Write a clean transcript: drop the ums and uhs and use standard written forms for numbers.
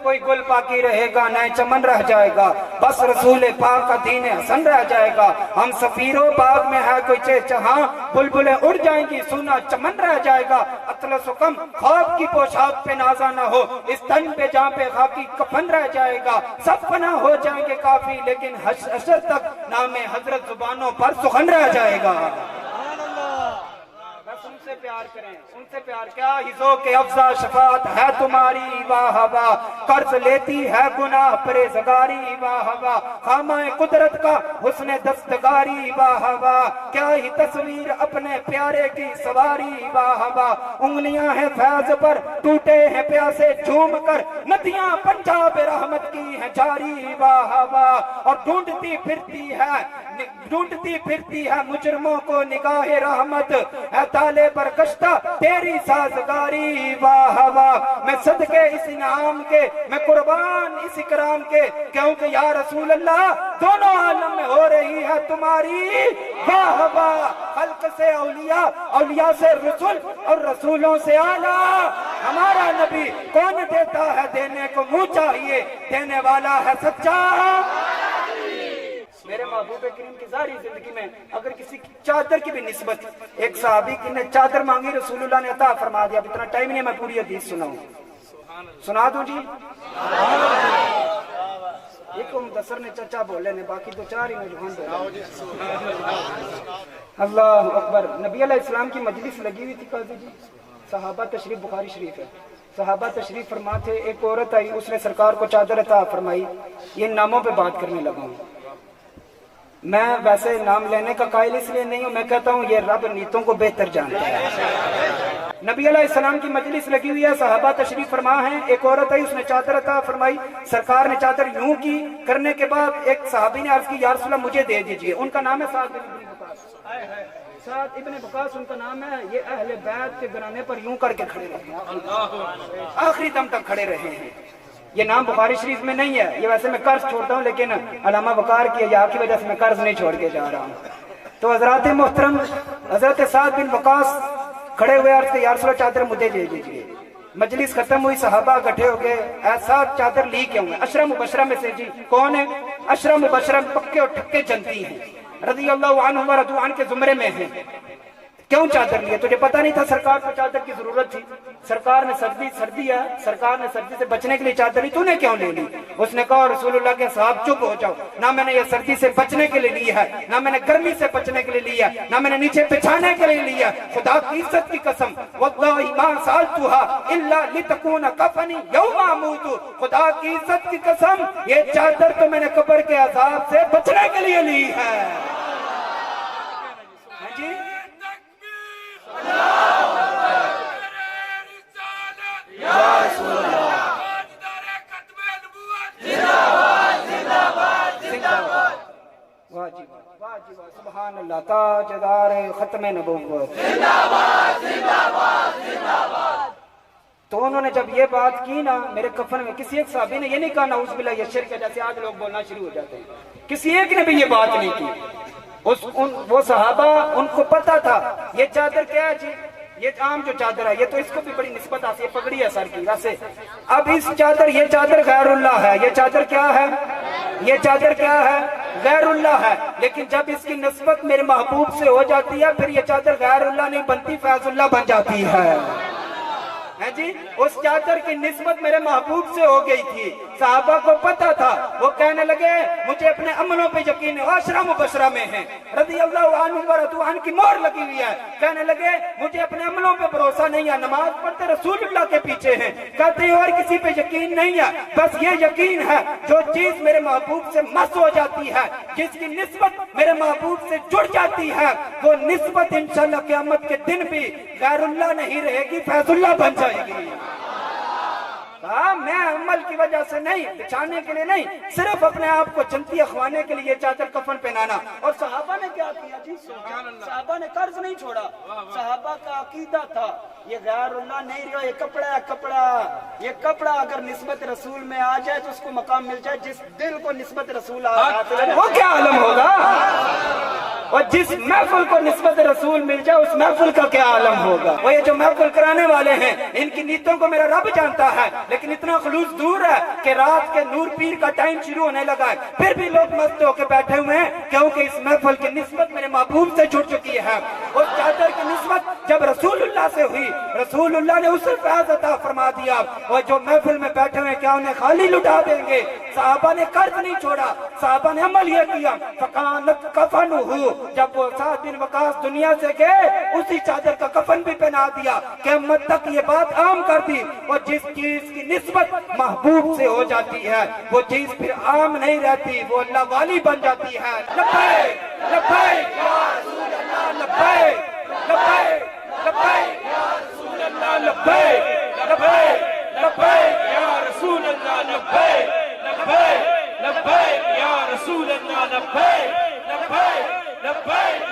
कोई गुल पाकी रहेगा, नए चमन रह जाएगा, बस रसूल पाक का दीन हसन रह जाएगा। हम सफीरों बाग में है कोई चेचहा, बुलबुलें उड़ जाएंगी, सूना चमन रह जाएगा। अतलस कम ख्वाब की पोशाक पे नाजा ना हो, इस तन पे जहाँ पे खाकी कफन रह जाएगा। सब फना हो जाएंगे काफी, लेकिन हशर तक नामे हजरत जुबानों पर सुखन रह जाएगा। बस उनसे प्यार करें, उनसे प्यार। क्या हिजो के अफजा शफात है तुम्हारी, वाह वाह, कर्ज लेती है गुनाह परेजगारी, वाह वाह, खामाए कुदरत का हुस्न दस्तगारी, वाह वाह, क्या ही तस्वीर अपने प्यारे की सवारी, वाह वाह, उंगलियां हैं फैज पर टूटे हैं प्यासे झूम कर, नदियां पंजाब रहमत की हैं जारी, वाह वाह, और ढूंढती फिरती है मुजरमों को निगाहे रहमत, है ताले पर कश्ता तेरी साजगारी, वाह वाह, मैं सदके इस इनाम के, मैं कुर्बान इस इकराम के, क्योंकि या रसूल अल्लाह दोनों आलम में हो रही है तुम्हारी, वाह वाह, खल्क से औलिया, औलिया से रसूल और रसूलों से आला, हमारा नबी कौन देता है देने को मुंह चाहिए, देने वाला है सच्चा। मेरे महबूब करीम की सारी जिंदगी में अगर किसी चादर की भी निस्बत, एक सहाबी की ने चादर मांगी, रसूलुल्लाह ने अता फरमा दिया। इतना टाइम नहीं है मैं पूरी हदीस सुनाऊं, सुना दूं जी? एक मुदस्सर ने चचा बोले ने, बाकी तो चार ही नौजवान बोले। अल्लाह अकबर। नबी अलैहि सलाम की मजलिस लगी हुई थी काजी जी, सहाबा तशरीफ, बुखारी शरीफ है, सहाबा तशरीफ फरमा थे। एक औरत आई, उसने सरकार को चादर अता फरमाई। ये नामों पे बात करने लगा हूँ, मैं वैसे नाम लेने का कायल इसलिए नहीं हूं, मैं कहता हूं ये रब नीतों को बेहतर जानता है। नबी अलैहि सलाम की मजलिस लगी हुई है, सहाबा तशरीफ फरमा है। एक औरत आई, उसने चादर अता फरमाई। सरकार ने चादर यूं की, करने के बाद एक सहाबी ने अर्ज की, या रसूलल्लाह मुझे दे दीजिए। उनका नाम है साद इब्न वकास, साद इब्न वकास उनका नाम है। ये अहले बैत के घराने पर यूं करके खड़े रहे, आखिरी दम तक खड़े रहे हैं। ये नाम बुखारी शरीफ में नहीं है, ये वैसे मैं कर्ज छोड़ता हूँ, लेकिन अलामा वकार की या की वजह से मैं कर्ज नहीं छोड़ के जा रहा हूँ। तो हजरत मोहतरम हजरत साद बिन वकास खड़े हुए, अर्ज के या रसूल चादर मुझे दे दीजिए। मजलिस खत्म हुई, सहाबा इकट्ठे हो गए, ऐसा चादर ली क्यों है? अशरा मुबशरा में से जी कौन है? अशरा मुबशरा पक्के और ठक्के जनती हैं, रज़ी अल्लाह अन्हु व रज़ू अन्हु के जुमरे में है। क्यों चादर लिए? तुझे पता नहीं था सरकार को चादर की जरूरत थी? सरकार ने सर्दी है, सरकार ने सर्दी से बचने के लिए चादर ली, तूने क्यों ले ली? उसने कहा रसूलुल्लाह के साहब चुप हो जाओ, ना मैंने ये सर्दी से बचने के लिए ली है, ना मैंने गर्मी से बचने के लिए ली है, ना मैंने नीचे बिछाने के लिए ली है। खुदा की इज्जत की कसम, वल्लाही मा सालतुहा इल्ला लितकूना कफनी यौमा अमूतु, खुदा की इज्जत की कसम, ये चादर तो मैंने कब्र के अजाब से बचने के लिए ली है। जी सुभान अल्लाह, ताजदार खत्म नबूवत जिंदाबाद जिंदाबाद जिंदाबाद। तो उन्होंने जब ये बात की ना, मेरे कफन में किसी एक साहबी ने ये नहीं कहा नाउज़ बिल्लाह ये शिर्क है, जैसे आज लोग बोलना शुरू हो जाते हैं, किसी एक ने भी ये बात नहीं की। वो सहाबा, उनको पता था ये चादर क्या है जी, ये आम जो चादर है, ये तो इसको भी बड़ी निस्बत आती है, पगड़ी है सर की वैसे। अब इस चादर, ये चादर गैरुल्लाह है, ये चादर क्या है? ये चादर क्या है? गैरुल्लाह है। लेकिन जब इसकी निस्बत मेरे महबूब से हो जाती है, फिर ये चादर गैरुल्लाह नहीं बनती, फैजुल्लाह बन जाती है जी। उस चादर की निस्बत मेरे महबूब से हो गई थी, साहबा को पता था। वो कहने लगे मुझे अपने अमलों पे यकीन है, अशरा मुबशरा में है, रज़ी अल्लाह अन्हु व रज़ू अन्हु की मोहर लगी हुई है। कहने लगे मुझे अपने अमलों पे भरोसा नहीं है, नमाज पढ़ते रसूलुल्लाह के पीछे हैं, कहते और किसी पे यकीन नहीं है, बस ये यकीन है जो चीज मेरे महबूब से मस हो जाती है, जिसकी निस्बत मेरे महबूब से जुड़ जाती है, वो निस्बत इंशाअल्लाह क़यामत के दिन भी गैरुल्लाह नहीं रहेगी, फैजुल्लाह बन जाएगी। मैं अमल की वजह से नहीं, बिछाने के लिए नहीं, सिर्फ अपने आप को जन्नती अखवाने के लिए चादर कफन पहनाना। और सहाबा ने क्या किया जी? सहाबा ने कर्ज नहीं छोड़ा, सहाबा का अकीदा था ये गैरुल्लाह नहीं रहा, ये कपड़ा है, कपड़ा, ये कपड़ा अगर निस्बत रसूल में आ जाए तो उसको मकाम मिल जाए, जिस दिल को निस्बत रसूल आ वो क्या आलम होगा। اور جس محفل کو نسبت رسول مل جائے اس محفل کا کیا عالم ہوگا. وہ یہ جو محفل کرانے والے ہیں ان کی نیتوں کو میرا رب جانتا ہے، لیکن اتنا خلوص دور ہے کہ رات کے نور پیر کا ٹائم شروع ہونے لگا ہے پھر بھی لوگ مست ہو کے بیٹھے ہوئے ہیں، کیونکہ اس محفل کی نسبت میرے محبوب سے جڑ چکی ہے. اس چادر کی نسبت جب رسول اللہ سے ہوئی، رسول اللہ نے اسے فیض عطا فرما دیا. اور جو محفل میں بیٹھے ہوئے کیا انہیں خالی لٹا دیں گے؟ صحابہ نے قرض نہیں چھوڑا، صحابہ نے عمل یہ کیا. فکانت کفنہ، جب وہ سعد بن وقاص دنیا سے گئے اسی چادر کا کفن بھی پہنا دیا. قیامت تک یہ بات عام کر دی. اور جس چیز کی نسبت محبوب سے ہو جاتی ہے وہ چیز پھر عام نہیں رہتی، وہ اللہ والی بن جاتی ہے. لبیک لبیک یا رسول اللہ، لبیک لبیک لبیک یا رسول اللہ، لبیک لبیک لبیک یا رسول اللہ، لبیک لبیک لبیک یا رسول اللہ، لبیک لبیک لبیک